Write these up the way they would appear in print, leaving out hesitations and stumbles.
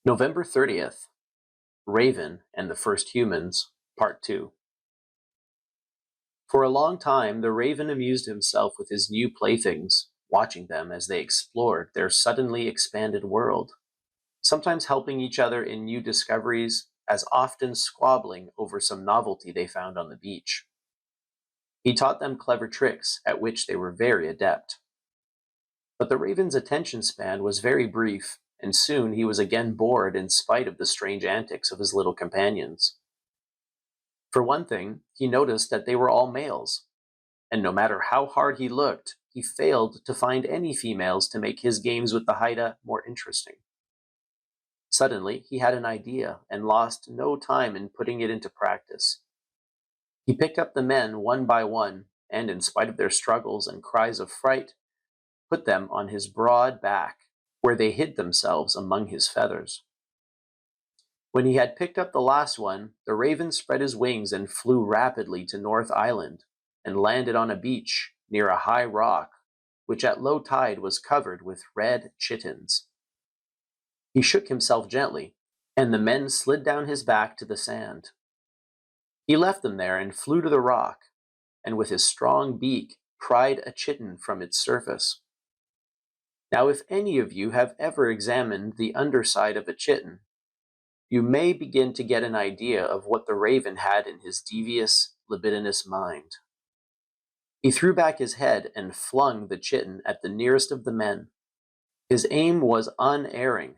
November 30th, Raven and the First Humans, Part 2. For a long time, the raven amused himself with his new playthings, watching them as they explored their suddenly expanded world, sometimes helping each other in new discoveries, as often squabbling over some novelty they found on the beach. He taught them clever tricks at which they were very adept. But the raven's attention span was very brief, and soon he was again bored in spite of the strange antics of his little companions. For one thing, he noticed that they were all males, and no matter how hard he looked, he failed to find any females to make his games with the Haida more interesting. Suddenly, he had an idea and lost no time in putting it into practice. He picked up the men one by one, and in spite of their struggles and cries of fright, put them on his broad back, where they hid themselves among his feathers. When he had picked up the last one, the raven spread his wings and flew rapidly to North Island and landed on a beach near a high rock, which at low tide was covered with red chitons. He shook himself gently, and the men slid down his back to the sand. He left them there and flew to the rock, and with his strong beak pried a chiton from its surface. Now, if any of you have ever examined the underside of a chiton, you may begin to get an idea of what the raven had in his devious, libidinous mind. He threw back his head and flung the chiton at the nearest of the men. His aim was unerring,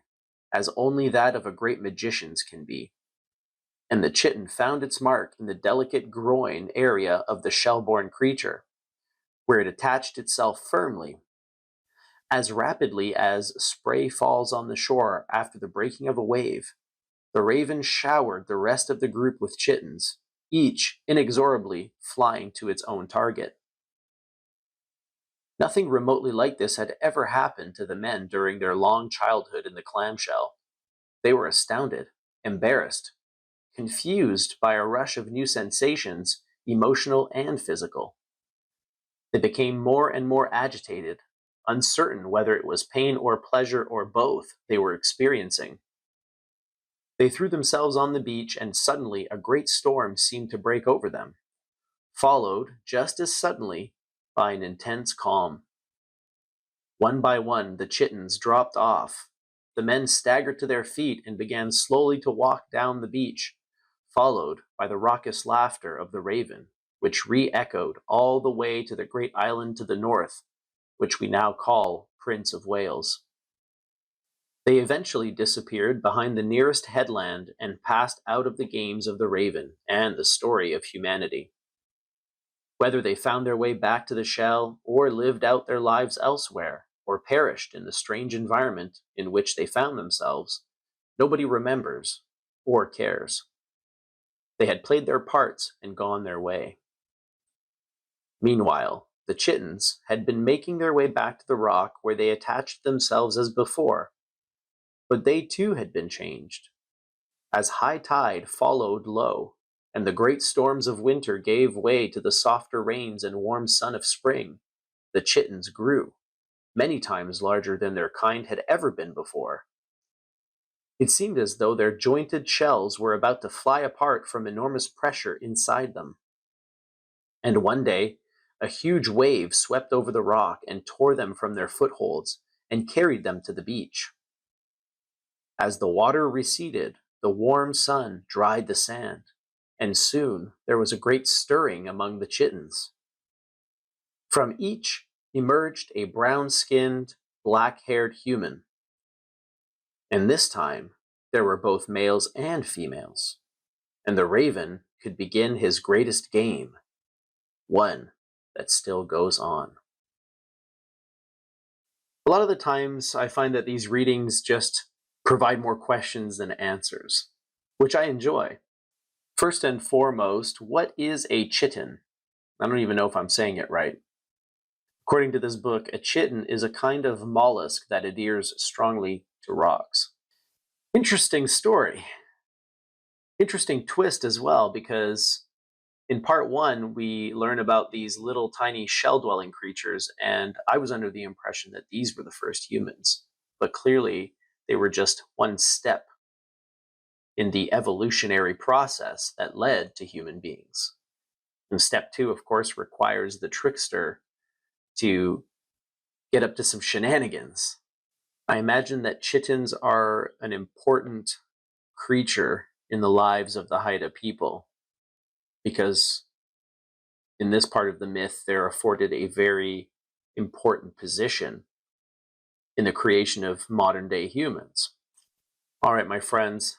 as only that of a great magician's can be, and the chiton found its mark in the delicate groin area of the shellborn creature, where it attached itself firmly. As rapidly as spray falls on the shore after the breaking of a wave, the raven showered the rest of the group with chitons, each inexorably flying to its own target. Nothing remotely like this had ever happened to the men during their long childhood in the clamshell. They were astounded, embarrassed, confused by a rush of new sensations, emotional and physical. They became more and more agitated, uncertain whether it was pain or pleasure or both they were experiencing. They threw themselves on the beach, and suddenly a great storm seemed to break over them, followed just as suddenly by an intense calm. One by one, the chitons dropped off. The men staggered to their feet and began slowly to walk down the beach, followed by the raucous laughter of the raven, which re-echoed all the way to the great island to the north, which we now call Prince of Wales. They eventually disappeared behind the nearest headland and passed out of the games of the raven and the story of humanity. Whether they found their way back to the shell, or lived out their lives elsewhere, or perished in the strange environment in which they found themselves, nobody remembers or cares. They had played their parts and gone their way. Meanwhile, the chitons had been making their way back to the rock where they attached themselves as before, but they too had been changed. As high tide followed low, and the great storms of winter gave way to the softer rains and warm sun of spring, the chitons grew, many times larger than their kind had ever been before. It seemed as though their jointed shells were about to fly apart from enormous pressure inside them. And one day, a huge wave swept over the rock and tore them from their footholds and carried them to the beach. As the water receded, the warm sun dried the sand, and soon there was a great stirring among the chitons. From each emerged a brown-skinned, black-haired human. And this time, there were both males and females, and the raven could begin his greatest game, one that still goes on. A lot of the times, I find that these readings just provide more questions than answers, which I enjoy. First and foremost, what is a chiton? I don't even know if I'm saying it right. According to this book, a chiton is a kind of mollusk that adheres strongly to rocks. Interesting story. Interesting twist as well, because in part one, we learn about these little tiny shell-dwelling creatures, and I was under the impression that these were the first humans, but clearly they were just one step in the evolutionary process that led to human beings. And step 2, of course, requires the trickster to get up to some shenanigans. I imagine that chitons are an important creature in the lives of the Haida people, because in this part of the myth, they're afforded a very important position in the creation of modern day humans. All right, my friends,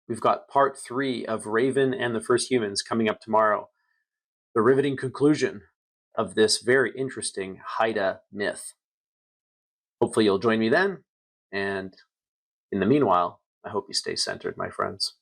we've got part 3 of Raven and the First Humans coming up tomorrow. The riveting conclusion of this very interesting Haida myth. Hopefully you'll join me then, and in the meanwhile, I hope you stay centered, my friends.